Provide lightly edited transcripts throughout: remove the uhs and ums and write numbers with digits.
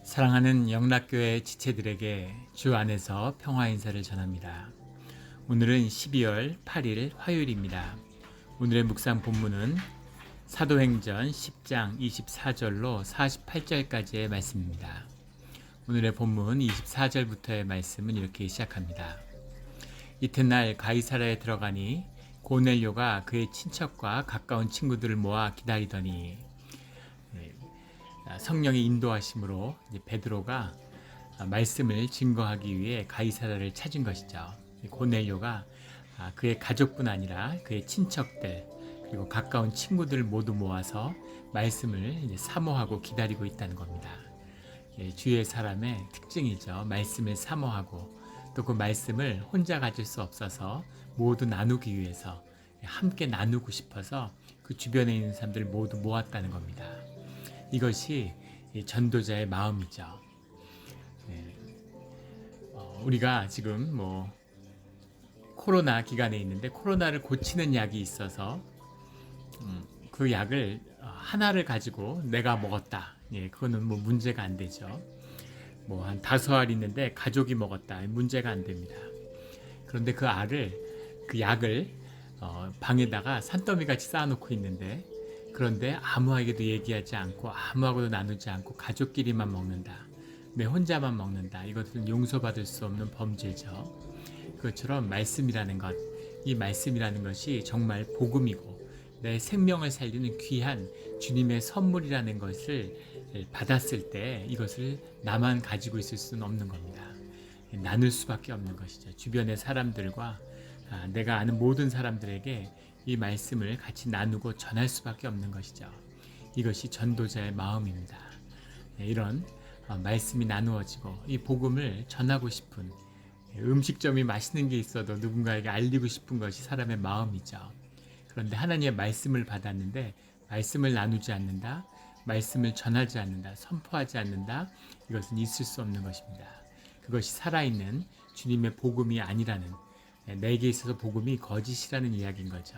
사랑하는 영락교회 지체들에게 주 안에서 평화 인사를 전합니다. 오늘은 12월 8일 화요일입니다. 오늘의 묵상 본문은 사도행전 10장 24절로 48절까지의 말씀입니다. 오늘의 본문 24절부터의 말씀은 이렇게 시작합니다. 이튿날 가이사랴에 들어가니 고넬료가 그의 친척과 가까운 친구들을 모아 기다리더니 성령의 인도하심으로 베드로가 말씀을 증거하기 위해 가이사랴를 찾은 것이죠. 고넬료가 그의 가족뿐 아니라 그의 친척들 그리고 가까운 친구들을 모두 모아서 말씀을 사모하고 기다리고 있다는 겁니다. 주의 사람의 특징이죠. 말씀을 사모하고 또 그 말씀을 혼자 가질 수 없어서 모두 나누기 위해서 함께 나누고 싶어서 그 주변에 있는 사람들 모두 모았다는 겁니다. 이것이 전도자의 마음이죠. 우리가 지금 코로나 기간에 있는데 코로나를 고치는 약이 있어서 그 약을 하나를 가지고 내가 먹었다. 그거는 문제가 안 되죠. 한 5알 있는데 가족이 먹었다. 문제가 안 됩니다. 그런데 그 약을 방에다가 산더미 같이 쌓아놓고 있는데 그런데 아무에게도 얘기하지 않고 아무하고도 나누지 않고 가족끼리만 먹는다. 내 혼자만 먹는다. 이것은 용서받을 수 없는 범죄죠. 그것처럼 말씀이라는 것, 이 말씀이라는 것이 정말 복음이고 내 생명을 살리는 귀한 주님의 선물이라는 것을 받았을 때 이것을 나만 가지고 있을 수는 없는 겁니다. 나눌 수밖에 없는 것이죠. 주변의 사람들과 내가 아는 모든 사람들에게 이 말씀을 같이 나누고 전할 수밖에 없는 것이죠. 이것이 전도자의 마음입니다. 이런 말씀이 나누어지고 이 복음을 전하고 싶은 음식점이 맛있는 게 있어도 누군가에게 알리고 싶은 것이 사람의 마음이죠. 그런데 하나님의 말씀을 받았는데 말씀을 나누지 않는다, 말씀을 전하지 않는다, 선포하지 않는다, 이것은 있을 수 없는 것입니다. 그것이 살아있는 주님의 복음이 아니라는, 내게 있어서 복음이 거짓이라는 이야기인 거죠.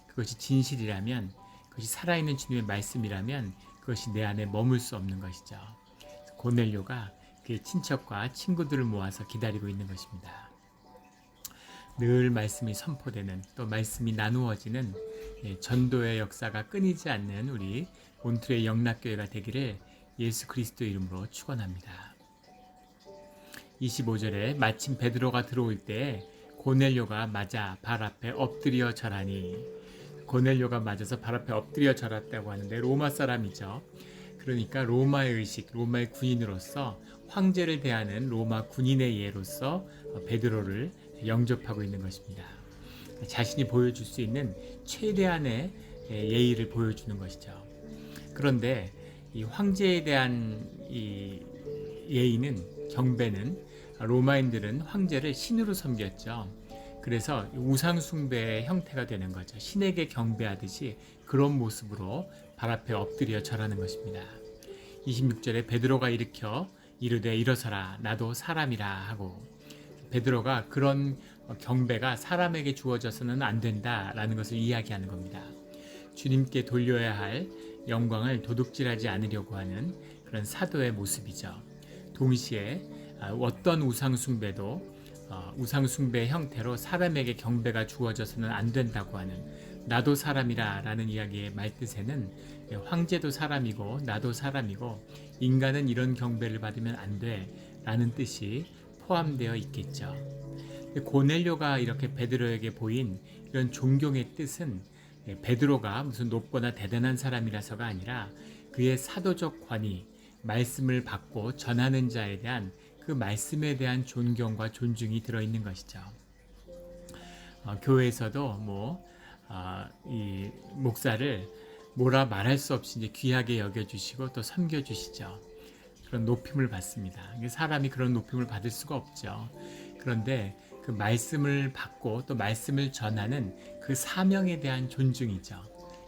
그것이 진실이라면, 그것이 살아있는 주님의 말씀이라면 그것이 내 안에 머물 수 없는 것이죠. 고넬료가 그의 친척과 친구들을 모아서 기다리고 있는 것입니다. 늘 말씀이 선포되는, 또 말씀이 나누어지는 전도의 역사가 끊이지 않는 우리 몬트레이 영락교회가 되기를 예수 그리스도의 이름으로 축원합니다. 25절에 마침 베드로가 들어올 때에 고넬료가 맞아 발 앞에 엎드려 절하니, 고넬료가 맞아서 발 앞에 엎드려 절했다고 하는데 로마 사람이죠. 그러니까 로마의 의식, 로마의 군인으로서 황제를 대하는 로마 군인의 예로서 베드로를 영접하고 있는 것입니다. 자신이 보여줄 수 있는 최대한의 예의를 보여주는 것이죠. 그런데 이 황제에 대한 이 예의는, 경배는, 로마인들은 황제를 신으로 섬겼죠. 그래서 우상 숭배의 형태가 되는 거죠. 신에게 경배하듯이 그런 모습으로 발 앞에 엎드려 절하는 것입니다. 26절에 베드로가 일으켜 이르되 일어서라, 나도 사람이라 하고, 베드로가 그런 경배가 사람에게 주어져서는 안 된다라는 것을 이야기하는 겁니다. 주님께 돌려야 할 영광을 도둑질하지 않으려고 하는 그런 사도의 모습이죠. 동시에 어떤 우상숭배도 우상숭배의 형태로 사람에게 경배가 주어져서는 안 된다고 하는, 나도 사람이라 라는 이야기의 말뜻에는 황제도 사람이고 나도 사람이고 인간은 이런 경배를 받으면 안 돼 라는 뜻이 포함되어 있겠죠. 고넬료가 이렇게 베드로에게 보인 이런 존경의 뜻은 베드로가 무슨 높거나 대단한 사람이라서가 아니라 그의 사도적 관위, 말씀을 받고 전하는 자에 대한 그 말씀에 대한 존경과 존중이 들어있는 것이죠. 교회에서도 이 목사를 뭐라 말할 수 없이 이제 귀하게 여겨주시고 또 섬겨주시죠. 그런 높임을 받습니다. 사람이 그런 높임을 받을 수가 없죠. 그런데 그 말씀을 받고 또 말씀을 전하는 그 사명에 대한 존중이죠.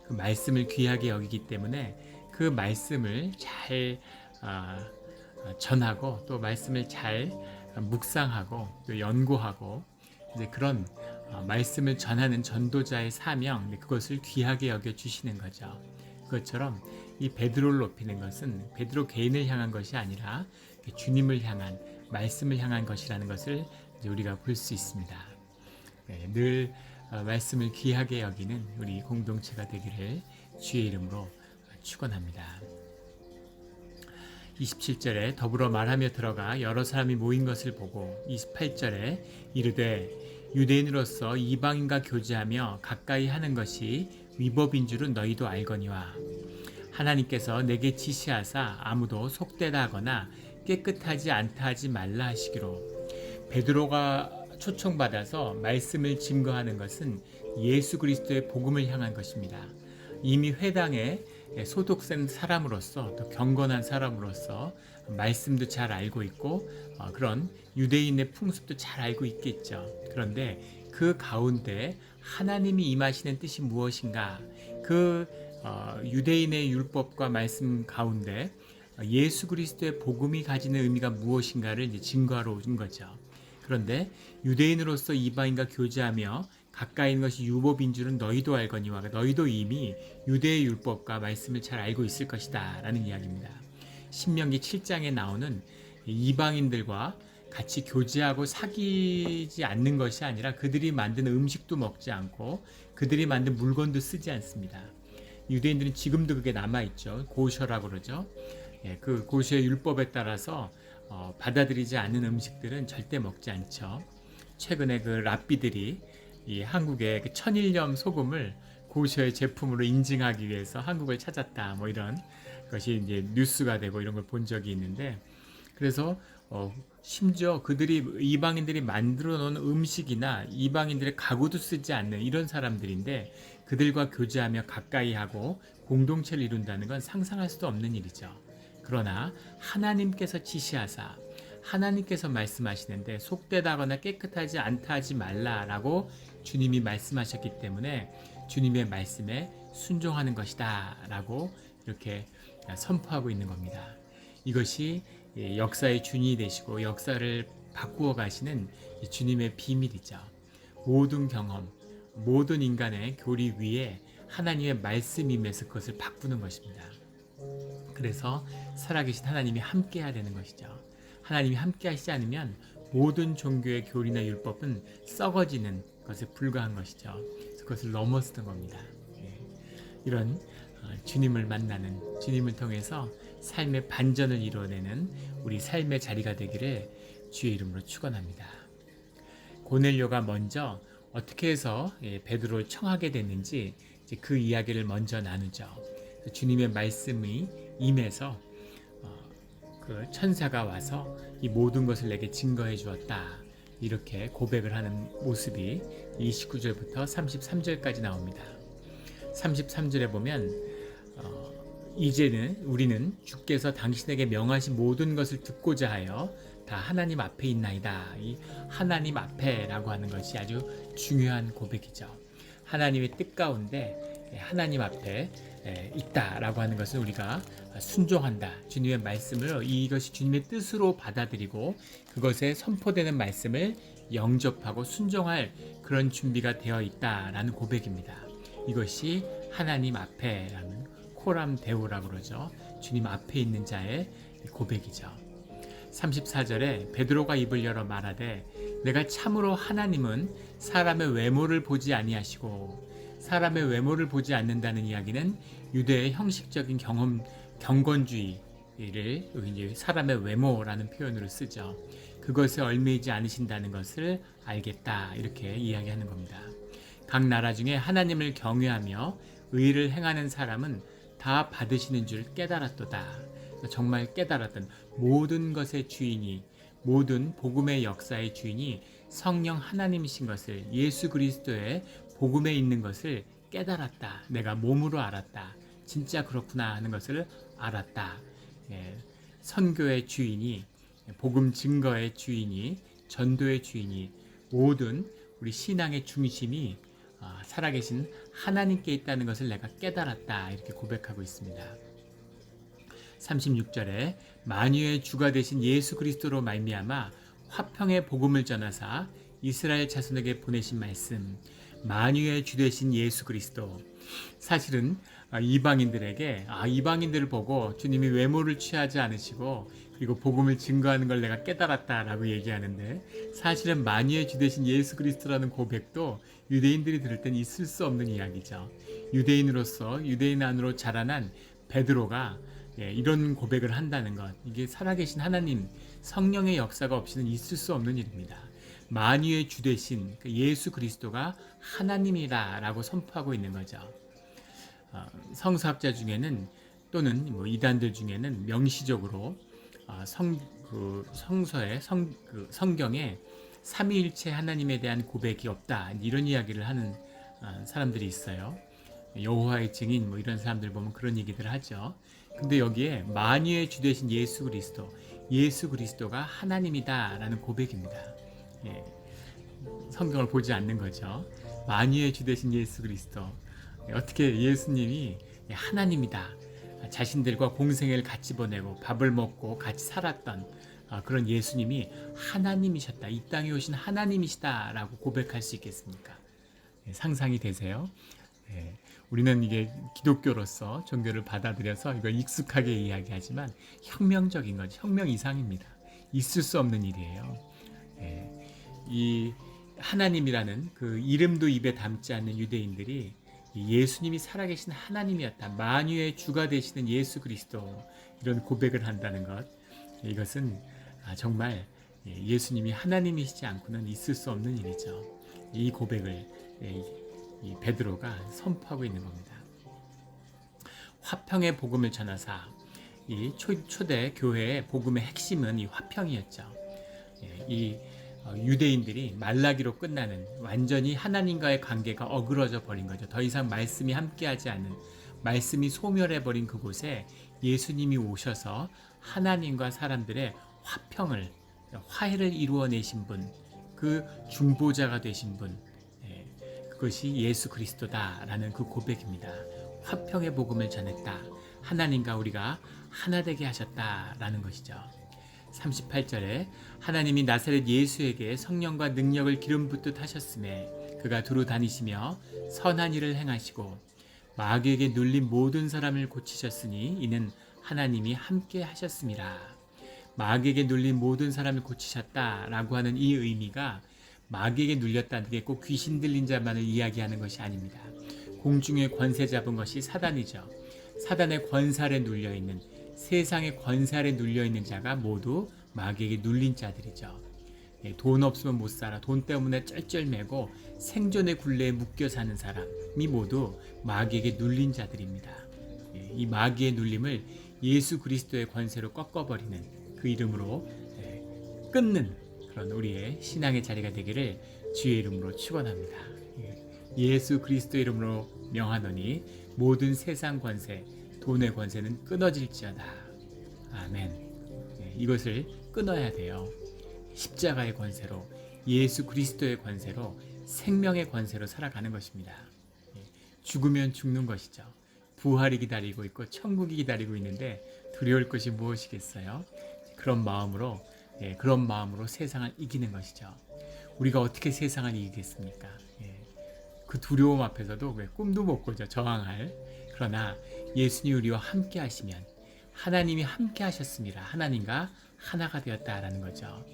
그 말씀을 귀하게 여기기 때문에 그 말씀을 잘 전하고 또 말씀을 잘 묵상하고 또 연구하고 이제 그런 말씀을 전하는 전도자의 사명, 그것을 귀하게 여겨 주시는 거죠. 그것처럼 이 베드로를 높이는 것은 베드로 개인을 향한 것이 아니라 주님을 향한 말씀을 향한 것이라는 것을 이제 우리가 볼 수 있습니다. 늘 말씀을 귀하게 여기는 우리 공동체가 되기를 주의 이름으로 축원합니다. 27절에 더불어 말하며 들어가 여러 사람이 모인 것을 보고 28절에 이르되 유대인으로서 이방인과 교제하며 가까이 하는 것이 위법인 줄은 너희도 알거니와 하나님께서 내게 지시하사 아무도 속되다 하거나 깨끗하지 않다 하지 말라 하시기로. 베드로가 초청받아서 말씀을 증거하는 것은 예수 그리스도의 복음을 향한 것입니다. 이미 회당에 소속된 사람으로서 또 경건한 사람으로서 말씀도 잘 알고 있고 그런 유대인의 풍습도 잘 알고 있겠죠. 그런데 그 가운데 하나님이 임하시는 뜻이 무엇인가, 그 유대인의 율법과 말씀 가운데 예수 그리스도의 복음이 가지는 의미가 무엇인가를 이제 증거하러 온 거죠. 그런데 유대인으로서 이방인과 교제하며 가까이 있는 것이 율법인 줄은 너희도 알거니와, 너희도 이미 유대의 율법과 말씀을 잘 알고 있을 것이다 라는 이야기입니다. 신명기 7장에 나오는 이방인들과 같이 교제하고 사귀지 않는 것이 아니라 그들이 만든 음식도 먹지 않고 그들이 만든 물건도 쓰지 않습니다. 유대인들은 지금도 그게 남아있죠. 고셔라고 그러죠. 그 고셔의 율법에 따라서 받아들이지 않는 음식들은 절대 먹지 않죠. 최근에 그 랍비들이 이 한국의 그 천일염 소금을 고셔의 제품으로 인증하기 위해서 한국을 찾았다, 뭐 이런 것이 이제 뉴스가 되고 이런 걸 본 적이 있는데, 그래서 심지어 그들이 이방인들이 만들어 놓은 음식이나 이방인들의 가구도 쓰지 않는 이런 사람들인데 그들과 교제하며 가까이 하고 공동체를 이룬다는 건 상상할 수도 없는 일이죠. 그러나 하나님께서 지시하사 하나님께서 말씀하시는데 속되다거나 깨끗하지 않다 하지 말라라고 주님이 말씀하셨기 때문에 주님의 말씀에 순종하는 것이다 라고 이렇게 선포하고 있는 겁니다. 이것이 역사의 준이 되시고 역사를 바꾸어 가시는 주님의 비밀이죠. 모든 경험, 모든 인간의 교리 위에 하나님의 말씀이 임해서 그것을 바꾸는 것입니다. 그래서 살아계신 하나님이 함께해야 되는 것이죠. 하나님이 함께하시지 않으면 모든 종교의 교리나 율법은 썩어지는 것에 불과한 것이죠. 그래서 그것을 넘어서는 겁니다. 이런 주님을 만나는, 주님을 통해서 삶의 반전을 이루어내는 우리 삶의 자리가 되기를 주의 이름으로 축원합니다. 고넬료가 먼저 어떻게 해서 베드로를 청하게 됐는지 그 이야기를 먼저 나누죠. 주님의 말씀이 임해서 그 천사가 와서 이 모든 것을 내게 증거해 주었다, 이렇게 고백을 하는 모습이 29절부터 33절까지 나옵니다. 33절에 보면 이제는 우리는 주께서 당신에게 명하신 모든 것을 듣고자 하여 다 하나님 앞에 있나이다. 이 하나님 앞에라고 하는 것이 아주 중요한 고백이죠. 하나님의 뜻 가운데 하나님 앞에 있다라고 하는 것은 우리가 순종한다. 주님의 말씀을 이것이 주님의 뜻으로 받아들이고 그것에 선포되는 말씀을 영접하고 순종할 그런 준비가 되어 있다라는 고백입니다. 이것이 하나님 앞에라는 코람 데오라고 그러죠. 주님 앞에 있는 자의 고백이죠. 34절에 베드로가 입을 열어 말하되 내가 참으로 하나님은 사람의 외모를 보지 아니하시고, 사람의 외모를 보지 않는다는 이야기는 유대의 형식적인 경건주의를 이제 사람의 외모라는 표현으로 쓰죠. 그것에 얽매이지 않으신다는 것을 알겠다, 이렇게 이야기하는 겁니다. 각 나라 중에 하나님을 경외하며 의를 행하는 사람은 다 받으시는 줄 깨달았도다. 정말 깨달았던 모든 것의 주인이, 모든 복음의 역사의 주인이 성령 하나님이신 것을, 예수 그리스도의 복음에 있는 것을 깨달았다. 내가 몸으로 알았다. 진짜 그렇구나 하는 것을 알았다. 선교의 주인이, 복음 증거의 주인이, 전도의 주인이, 모든 우리 신앙의 중심이 살아계신 하나님께 있다는 것을 내가 깨달았다, 이렇게 고백하고 있습니다. 36절에 만유의 주가 되신 예수 그리스도로 말미암아 화평의 복음을 전하사 이스라엘 자손에게 보내신 말씀, 만유의 주 되신 예수 그리스도. 사실은 이방인들에게 이방인들을 보고 주님이 외모를 취하지 않으시고 그리고 복음을 증거하는 걸 내가 깨달았다라고 얘기하는데, 사실은 만유의 주 되신 예수 그리스도라는 고백도 유대인들이 들을 땐 있을 수 없는 이야기죠. 유대인으로서 유대인 안으로 자라난 베드로가 이런 고백을 한다는 것, 이게 살아계신 하나님 성령의 역사가 없이는 있을 수 없는 일입니다. 만유의 주 되신 예수 그리스도가 하나님이다라고 선포하고 있는 거죠. 성서학자 중에는 또는 이단들 중에는 명시적으로 성경에 삼위일체 하나님에 대한 고백이 없다, 이런 이야기를 하는 사람들이 있어요. 여호와의 증인 이런 사람들 보면 그런 얘기들을 하죠. 근데 여기에 만유의 주 되신 예수 그리스도가 하나님이다라는 고백입니다. 성경을 보지 않는 거죠. 만유의 주 되신 예수 그리스도, 어떻게 예수님이 하나님이다, 자신들과 공생애를 같이 보내고 밥을 먹고 같이 살았던 그런 예수님이 하나님이셨다, 이 땅에 오신 하나님이시다라고 고백할 수 있겠습니까? 상상이 되세요? 우리는 이게 기독교로서 종교를 받아들여서 이걸 익숙하게 이야기하지만 혁명적인 거죠. 혁명 이상입니다. 있을 수 없는 일이에요. 이 하나님이라는 그 이름도 입에 담지 않는 유대인들이 예수님이 살아계신 하나님이었다, 만유의 주가 되시는 예수 그리스도, 이런 고백을 한다는 것, 이것은 정말 예수님이 하나님이시지 않고는 있을 수 없는 일이죠. 이 고백을 이 베드로가 선포하고 있는 겁니다. 화평의 복음을 전하사, 이 초대 교회의 복음의 핵심은 이 화평이었죠. 이 유대인들이 말라기로 끝나는, 완전히 하나님과의 관계가 어그러져 버린 거죠. 더 이상 말씀이 함께하지 않는, 말씀이 소멸해 버린 그곳에 예수님이 오셔서 하나님과 사람들의 화평을, 화해를 이루어내신 분, 그 중보자가 되신 분, 그것이 예수 그리스도다라는 그 고백입니다. 화평의 복음을 전했다, 하나님과 우리가 하나 되게 하셨다라는 것이죠. 38절에 하나님이 나사렛 예수에게 성령과 능력을 기름 붓듯 하셨음에 그가 두루 다니시며 선한 일을 행하시고 마귀에게 눌린 모든 사람을 고치셨으니 이는 하나님이 함께 하셨습니다. 마귀에게 눌린 모든 사람을 고치셨다라고 하는 이 의미가 마귀에게 눌렸다는 게 꼭 귀신 들린 자만을 이야기하는 것이 아닙니다. 공중의 권세 잡은 것이 사단이죠. 사단의 권세 아래 눌려있는, 세상의 권세 아래 눌려있는 자가 모두 마귀에게 눌린 자들이죠. 돈 없으면 못 살아, 돈 때문에 쩔쩔매고 생존의 굴레에 묶여 사는 사람이 모두 마귀에게 눌린 자들입니다. 이 마귀의 눌림을 예수 그리스도의 권세로 꺾어버리는, 그 이름으로 끊는 그런 우리의 신앙의 자리가 되기를 주의 이름으로 축원합니다. 예수 그리스도 이름으로 명하노니 모든 세상 권세, 돈의 권세는 끊어질지어다. 아멘. 이것을 끊어야 돼요. 십자가의 권세로, 예수 그리스도의 권세로, 생명의 권세로 살아가는 것입니다. 죽으면 죽는 것이죠. 부활이 기다리고 있고 천국이 기다리고 있는데 두려울 것이 무엇이겠어요? 그런 마음으로 세상을 이기는 것이죠. 우리가 어떻게 세상을 이기겠습니까? 그 두려움 앞에서도 꿈도 못 꾸죠. 저항할. 그러나 예수님이 우리와 함께 하시면, 하나님이 함께 하셨습니다. 하나님과 하나가 되었다라는 거죠.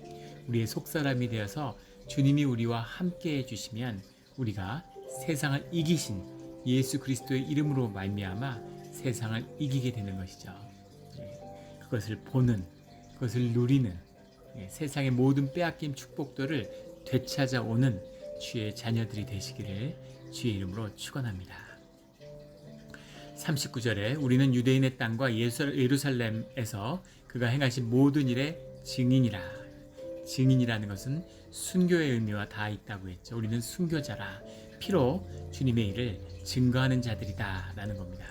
우리의 속사람이 되어서 주님이 우리와 함께 해주시면 우리가 세상을 이기신 예수 그리스도의 이름으로 말미암아 세상을 이기게 되는 것이죠. 그것을 보는, 그것을 누리는, 세상의 모든 빼앗긴 축복들을 되찾아오는 주의 자녀들이 되시기를 주의 이름으로 축원합니다. 39절에 우리는 유대인의 땅과 예루살렘에서 그가 행하신 모든 일의 증인이라. 증인이라는 것은 순교의 의미와 다 있다고 했죠. 우리는 순교자라, 피로 주님의 일을 증거하는 자들이다 라는 겁니다.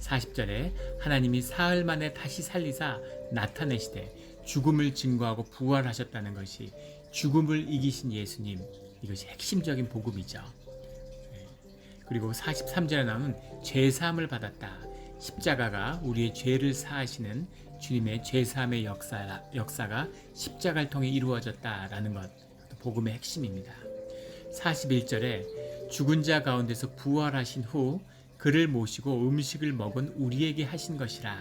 40절에 하나님이 사흘 만에 다시 살리사 나타내시되 죽음을 증거하고 부활하셨다는 것이, 죽음을 이기신 예수님, 이것이 핵심적인 복음이죠. 그리고 43절에 나오는 죄사함을 받았다. 십자가가 우리의 죄를 사하시는 주님의 죄사함의 역사가 십자가를 통해 이루어졌다라는 것, 복음의 핵심입니다. 41절에 죽은 자 가운데서 부활하신 후 그를 모시고 음식을 먹은 우리에게 하신 것이라.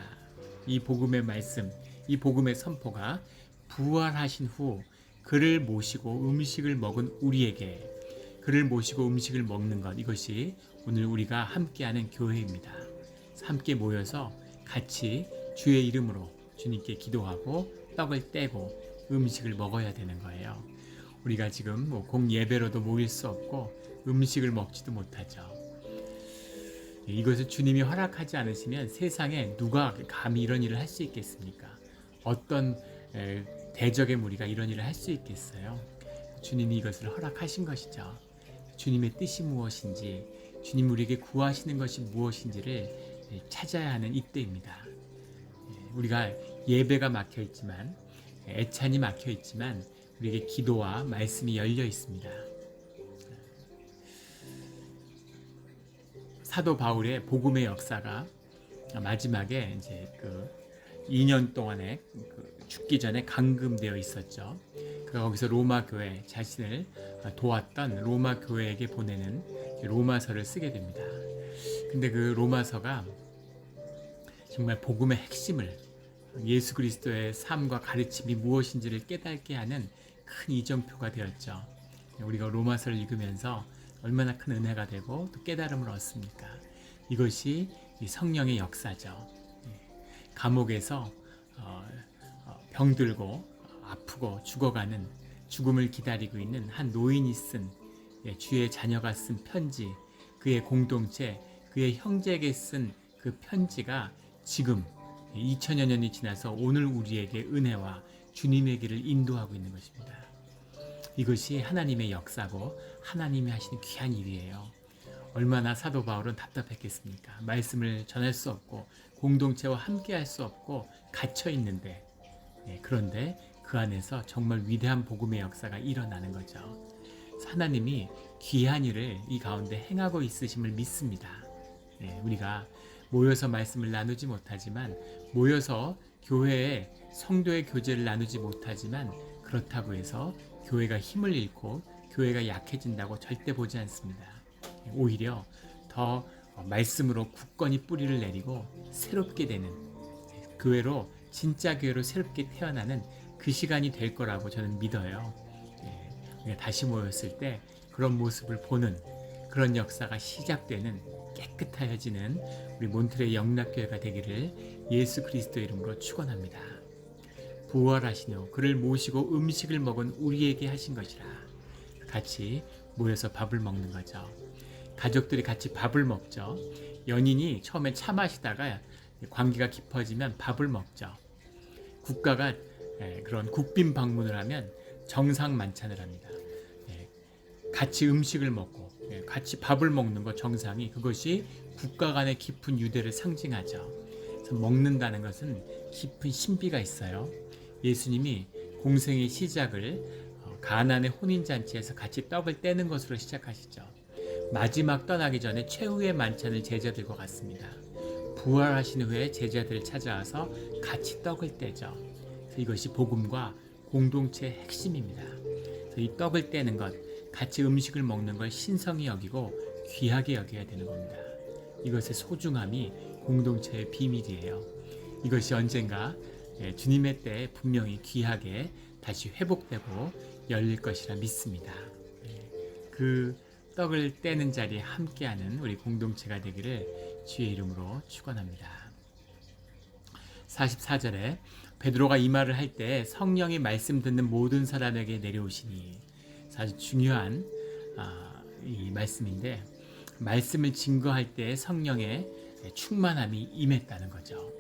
이 복음의 말씀, 이 복음의 선포가 부활하신 후 그를 모시고 음식을 먹은 우리에게, 그를 모시고 음식을 먹는 것, 이것이 오늘 우리가 함께하는 교회입니다. 함께 모여서 같이 주의 이름으로 주님께 기도하고 떡을 떼고 음식을 먹어야 되는 거예요. 우리가 지금 공예배로도 모일 수 없고 음식을 먹지도 못하죠. 이것을 주님이 허락하지 않으시면 세상에 누가 감히 이런 일을 할 수 있겠습니까? 어떤 대적의 무리가 이런 일을 할 수 있겠어요? 주님이 이것을 허락하신 것이죠. 주님의 뜻이 무엇인지, 주님 우리에게 구하시는 것이 무엇인지를 찾아야 하는 이때입니다. 우리가 예배가 막혀 있지만, 애찬이 막혀 있지만 우리에게 기도와 말씀이 열려 있습니다. 사도 바울의 복음의 역사가 마지막에 이제 2년 동안에 죽기 전에 감금되어 있었죠. 거기서 로마 교회, 자신을 도왔던 로마 교회에게 보내는 로마서를 쓰게 됩니다. 근데 그 로마서가 정말 복음의 핵심을, 예수 그리스도의 삶과 가르침이 무엇인지를 깨닫게 하는 큰 이정표가 되었죠. 우리가 로마서를 읽으면서 얼마나 큰 은혜가 되고 또 깨달음을 얻습니까? 이것이 성령의 역사죠. 감옥에서 병들고 아프고 죽어가는, 죽음을 기다리고 있는 한 노인이 쓴, 주의 자녀가 쓴 편지, 그의 공동체, 그의 형제에게 쓴 그 편지가 지금 2000여 년이 지나서 오늘 우리에게 은혜와 주님의 길을 인도하고 있는 것입니다. 이것이 하나님의 역사고 하나님이 하시는 귀한 일이에요. 얼마나 사도 바울은 답답했겠습니까? 말씀을 전할 수 없고 공동체와 함께 할 수 없고 갇혀 있는데, 그런데 그 안에서 정말 위대한 복음의 역사가 일어나는 거죠. 하나님이 귀한 일을 이 가운데 행하고 있으심을 믿습니다. 우리가 모여서 말씀을 나누지 못하지만, 모여서 교회의 성도의 교제를 나누지 못하지만, 그렇다고 해서 교회가 힘을 잃고 교회가 약해진다고 절대 보지 않습니다. 오히려 더 말씀으로 굳건히 뿌리를 내리고 새롭게 되는, 교회로, 진짜 교회로 새롭게 태어나는 그 시간이 될 거라고 저는 믿어요. 우리가 다시 모였을 때 그런 모습을 보는, 그런 역사가 시작되는, 깨끗하여지는 우리 몬트레이 영락교회가 되기를 예수 그리스도 이름으로 축원합니다. 부활하신 후 그를 모시고 음식을 먹은 우리에게 하신 것이라. 같이 모여서 밥을 먹는 거죠. 가족들이 같이 밥을 먹죠. 연인이 처음에 차 마시다가 관계가 깊어지면 밥을 먹죠. 국가가 그런 국빈 방문을 하면 정상 만찬을 합니다. 같이 음식을 먹고 같이 밥을 먹는 것, 정상이, 그것이 국가 간의 깊은 유대를 상징하죠. 그래서 먹는다는 것은 깊은 신비가 있어요. 예수님이 공생의 시작을 가나안의 혼인잔치에서 같이 떡을 떼는 것으로 시작하시죠. 마지막 떠나기 전에 최후의 만찬을 제자들과 갖습니다. 부활하신 후에 제자들을 찾아와서 같이 떡을 떼죠. 이것이 복음과 공동체의 핵심입니다. 이 떡을 떼는 것, 같이 음식을 먹는 걸 신성히 여기고 귀하게 여겨야 되는 겁니다. 이것의 소중함이 공동체의 비밀이에요. 이것이 언젠가 주님의 때에 분명히 귀하게 다시 회복되고 열릴 것이라 믿습니다. 그 떡을 떼는 자리에 함께하는 우리 공동체가 되기를 주의 이름으로 축원합니다. 44절에 베드로가 이 말을 할 때 성령이 말씀 듣는 모든 사람에게 내려오시니, 아주 중요한 이 말씀인데, 말씀을 증거할 때 성령의 충만함이 임했다는 거죠.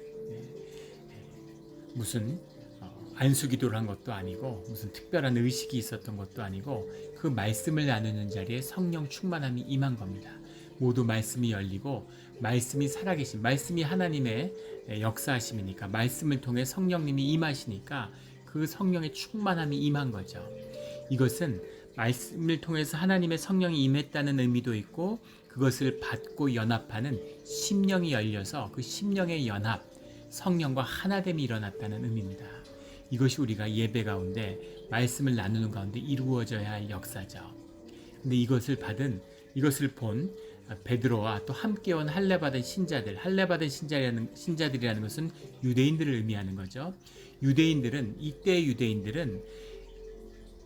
무슨 안수기도를 한 것도 아니고 무슨 특별한 의식이 있었던 것도 아니고 그 말씀을 나누는 자리에 성령 충만함이 임한 겁니다. 모두 말씀이 열리고 말씀이 살아계신, 말씀이 하나님의 역사하심이니까, 말씀을 통해 성령님이 임하시니까 그 성령의 충만함이 임한 거죠. 이것은 말씀을 통해서 하나님의 성령이 임했다는 의미도 있고, 그것을 받고 연합하는 심령이 열려서 그 심령의 연합, 성령과 하나됨이 일어났다는 의미입니다. 이것이 우리가 예배 가운데, 말씀을 나누는 가운데 이루어져야 할 역사죠. 근데 이것을 받은, 이것을 본 베드로와 또 함께 온 할례 받은 신자들, 할례 받은 신자들이라는 것은 유대인들을 의미하는 거죠. 이때의 유대인들은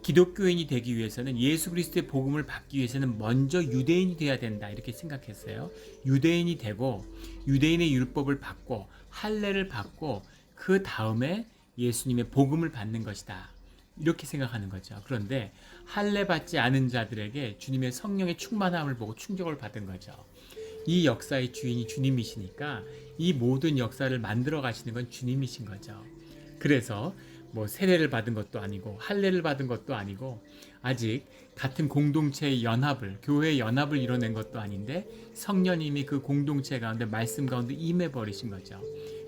기독교인이 되기 위해서는 예수 그리스도의 복음을 받기 위해서는 먼저 유대인이 되어야 된다 이렇게 생각했어요. 유대인이 되고 유대인의 율법을 받고 할례를 받고 그 다음에 예수님의 복음을 받는 것이다. 이렇게 생각하는 거죠. 그런데 할례 받지 않은 자들에게 주님의 성령의 충만함을 보고 충격을 받은 거죠. 이 역사의 주인이 주님이시니까 이 모든 역사를 만들어 가시는 건 주님이신 거죠. 그래서 뭐 세례를 받은 것도 아니고 할례를 받은 것도 아니고 아직 같은 공동체의 연합을, 교회의 연합을 이뤄낸 것도 아닌데 성령님이 그 공동체 가운데 말씀 가운데 임해 버리신 거죠.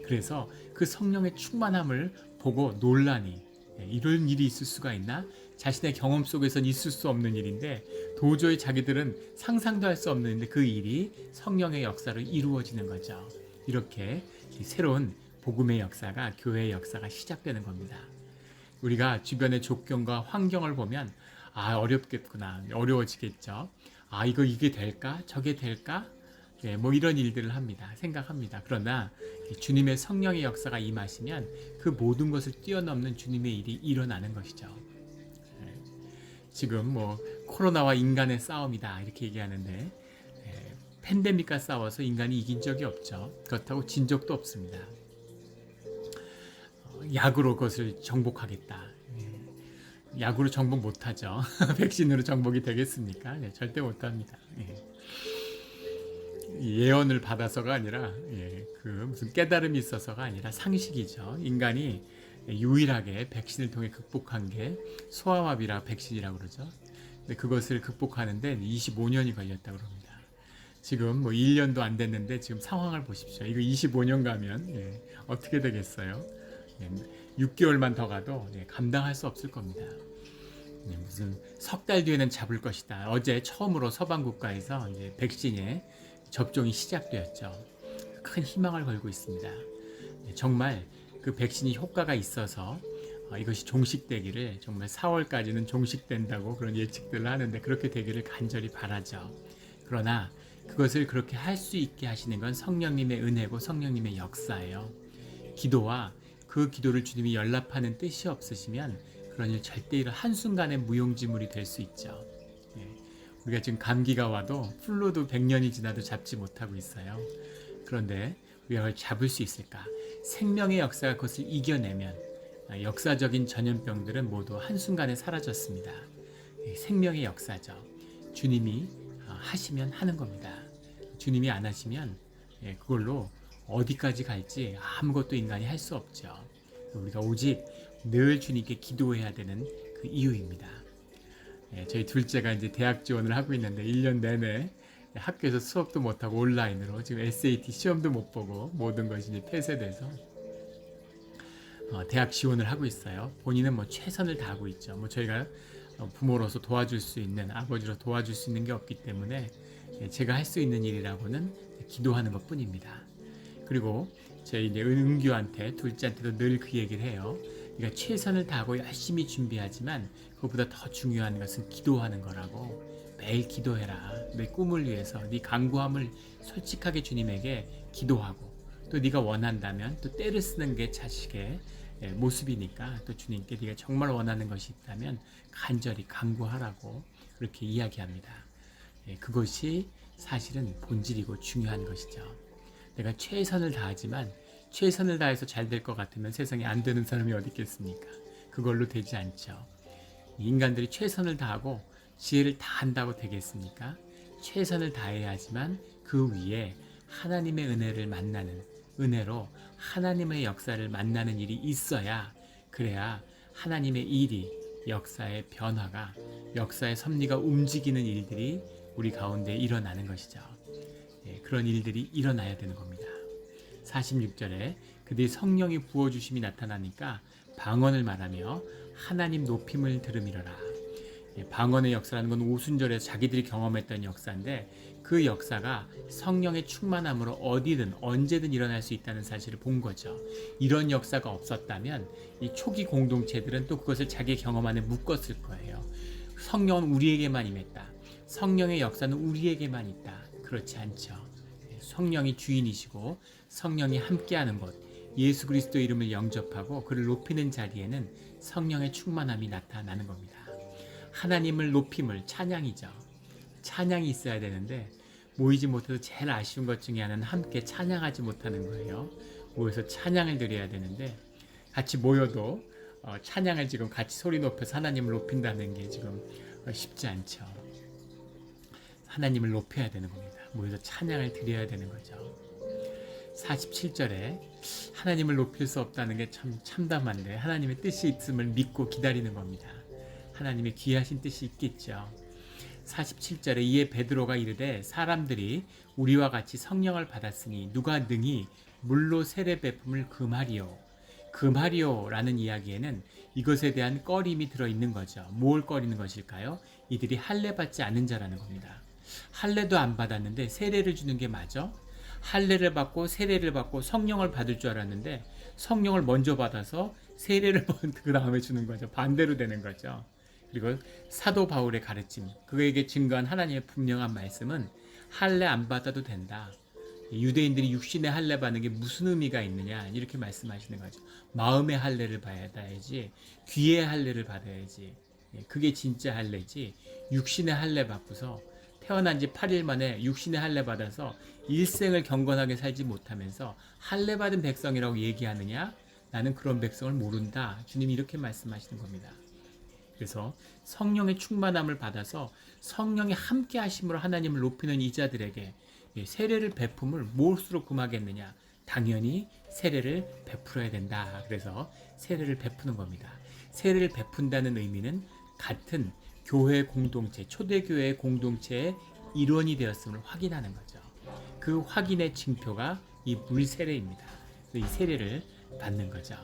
그래서 그 성령의 충만함을 보고 놀라니 이런 일이 있을 수가 있나? 자신의 경험 속에선 있을 수 없는 일인데 도저히 자기들은 상상도 할 수 없는 일인데 그 일이 성령의 역사로 이루어지는 거죠. 이렇게 새로운 복음의 역사가, 교회의 역사가 시작되는 겁니다. 우리가 주변의 조건과 환경을 보면 어렵겠구나, 어려워지겠죠. 이게 될까? 저게 될까? 뭐 이런 일들을 생각합니다. 그러나 주님의 성령의 역사가 임하시면 그 모든 것을 뛰어넘는 주님의 일이 일어나는 것이죠. 지금 뭐 코로나와 인간의 싸움이다 이렇게 얘기하는데 팬데믹과 싸워서 인간이 이긴 적이 없죠. 그렇다고 진 적도 없습니다. 약으로 그것을 정복하겠다. 약으로 정복 못하죠. 백신으로 정복이 되겠습니까? 절대 못합니다. 예언을 받아서가 아니라 그 무슨 깨달음이 있어서가 아니라 상식이죠. 인간이 유일하게 백신을 통해 극복한 게 소아마비라 백신이라고 그러죠. 근데 그것을 극복하는데 25년이 걸렸다고 합니다. 지금 뭐 1년도 안 됐는데 지금 상황을 보십시오. 이거 25년 가면 어떻게 되겠어요? 6개월만 더 가도 감당할 수 없을 겁니다. 무슨 석 달 뒤에는 잡을 것이다. 어제 처음으로 서방 국가에서 이제 백신의 접종이 시작되었죠. 큰 희망을 걸고 있습니다. 정말 그 백신이 효과가 있어서 이것이 종식되기를 정말 4월까지는 종식된다고 그런 예측들을 하는데 그렇게 되기를 간절히 바라죠. 그러나 그것을 그렇게 할 수 있게 하시는 건 성령님의 은혜고 성령님의 역사예요. 기도와 그 기도를 주님이 연락하는 뜻이 없으시면 그런 일 절대 한순간에 무용지물이 될 수 있죠. 우리가 지금 감기가 와도 플루도 100년이 지나도 잡지 못하고 있어요. 그런데 우리가 그걸 잡을 수 있을까? 생명의 역사가 그것을 이겨내면 역사적인 전염병들은 모두 한순간에 사라졌습니다. 생명의 역사죠. 주님이 하시면 하는 겁니다. 주님이 안 하시면 그걸로 어디까지 갈지 아무것도 인간이 할 수 없죠. 우리가 오직 늘 주님께 기도해야 되는 그 이유입니다. 저희 둘째가 이제 대학 지원을 하고 있는데 1년 내내 학교에서 수업도 못하고 온라인으로 지금 SAT 시험도 못 보고 모든 것이 이제 폐쇄돼서 대학 지원을 하고 있어요. 본인은 뭐 최선을 다하고 있죠. 뭐 저희가 부모로서 도와줄 수 있는, 아버지로 도와줄 수 있는 게 없기 때문에 제가 할 수 있는 일이라고는 기도하는 것 뿐입니다. 그리고 저희 이제 은규한테, 둘째한테도 늘 그 얘기를 해요. 그러니까 최선을 다하고 열심히 준비하지만 그것보다 더 중요한 것은 기도하는 거라고. 매일 기도해라. 내 꿈을 위해서 네 간구함을 솔직하게 주님에게 기도하고 또 네가 원한다면 또 때를 쓰는 게 자식의 모습이니까 또 주님께 네가 정말 원하는 것이 있다면 간절히 간구하라고 그렇게 이야기합니다. 그것이 사실은 본질이고 중요한 것이죠. 내가 최선을 다하지만 최선을 다해서 잘 될 것 같으면 세상에 안 되는 사람이 어디 있겠습니까? 그걸로 되지 않죠. 인간들이 최선을 다하고 지혜를 다한다고 되겠습니까? 최선을 다해야 하지만 그 위에 하나님의 은혜를 만나는, 은혜로 하나님의 역사를 만나는 일이 있어야, 그래야 하나님의 일이, 역사의 변화가, 역사의 섭리가 움직이는 일들이 우리 가운데 일어나는 것이죠. 그런 일들이 일어나야 되는 겁니다. 46절에 그들이 성령이 부어주심이 나타나니까 방언을 말하며 하나님 높임을 들음이러라. 방언의 역사라는 건 오순절에서 자기들이 경험했던 역사인데 그 역사가 성령의 충만함으로 어디든 언제든 일어날 수 있다는 사실을 본 거죠. 이런 역사가 없었다면 이 초기 공동체들은 또 그것을 자기 경험 안에 묶었을 거예요. 성령은 우리에게만 임했다. 성령의 역사는 우리에게만 있다. 그렇지 않죠. 성령이 주인이시고 성령이 함께하는 곳, 예수 그리스도 이름을 영접하고 그를 높이는 자리에는 성령의 충만함이 나타나는 겁니다. 하나님을 높임을 찬양이죠. 찬양이 있어야 되는데 모이지 못해서 제일 아쉬운 것 중에 하나는 함께 찬양하지 못하는 거예요. 모여서 찬양을 드려야 되는데 같이 모여도 찬양을 지금 같이 소리 높여서 하나님을 높인다는 게 지금 쉽지 않죠. 하나님을 높여야 되는 겁니다. 모여서 찬양을 드려야 되는 거죠. 47절에 하나님을 높일 수 없다는 게 참 참담한데 하나님의 뜻이 있음을 믿고 기다리는 겁니다. 하나님의 귀하신 뜻이 있겠죠. 47절에 이에 베드로가 이르되 사람들이 우리와 같이 성령을 받았으니 누가 능히 물로 세례 베품을 금하리요. 금하리요라는 이야기에는 이것에 대한 꺼림이 들어있는 거죠. 뭘 꺼리는 것일까요? 이들이 할례 받지 않은 자라는 겁니다. 할례도 안 받았는데 세례를 주는 게 맞아? 할례를 받고 세례를 받고 성령을 받을 줄 알았는데 성령을 먼저 받아서 세례를 그 다음에 주는 거죠. 반대로 되는 거죠. 그리고 사도 바울의 가르침, 그에게 증거한 하나님의 분명한 말씀은 할례 안 받아도 된다. 유대인들이 육신의 할례 받는 게 무슨 의미가 있느냐 이렇게 말씀하시는 거죠. 마음의 할례를 받아야지, 귀의 할례를 받아야지. 그게 진짜 할례지. 육신의 할례 받고서 태어난 지 8일 만에 육신의 할례 받아서 일생을 경건하게 살지 못하면서 할례 받은 백성이라고 얘기하느냐? 나는 그런 백성을 모른다. 주님이 이렇게 말씀하시는 겁니다. 그래서 성령의 충만함을 받아서 성령이 함께 하심으로 하나님을 높이는 이자들에게 세례를 베품을 무엇으로 금하겠느냐? 당연히 세례를 베풀어야 된다. 그래서 세례를 베푸는 겁니다. 세례를 베푼다는 의미는 같은 교회 공동체, 초대교회 공동체의 일원이 되었음을 확인하는 거죠. 그 확인의 징표가 이 물세례입니다. 이 세례를 받는 거죠.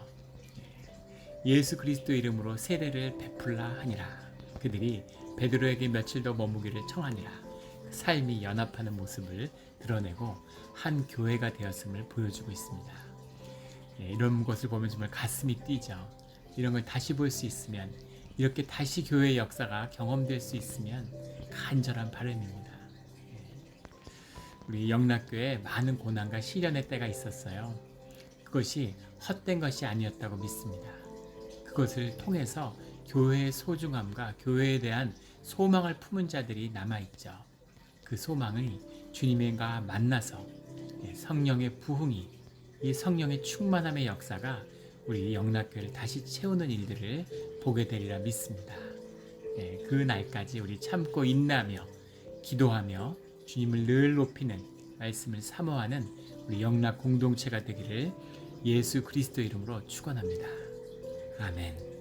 예수 그리스도 이름으로 세례를 베풀라 하니라. 그들이 베드로에게 며칠 더 머무기를 청하니라. 삶이 연합하는 모습을 드러내고 한 교회가 되었음을 보여주고 있습니다. 이런 것을 보면 정말 가슴이 뛰죠. 이런 걸 다시 볼 수 있으면, 이렇게 다시 교회의 역사가 경험될 수 있으면 간절한 바람입니다. 우리 영락교회에 많은 고난과 시련의 때가 있었어요. 그것이 헛된 것이 아니었다고 믿습니다. 그것을 통해서 교회의 소중함과 교회에 대한 소망을 품은 자들이 남아있죠. 그 소망이 주님과 만나서 성령의 부흥이, 이 성령의 충만함의 역사가 우리 영락교회를 다시 채우는 일들을 보게 되리라 믿습니다. 그 날까지 우리 참고 인내하며 기도하며 주님을 늘 높이는 말씀을 사모하는 우리 영락 공동체가 되기를 예수 그리스도 이름으로 축원합니다. 아멘.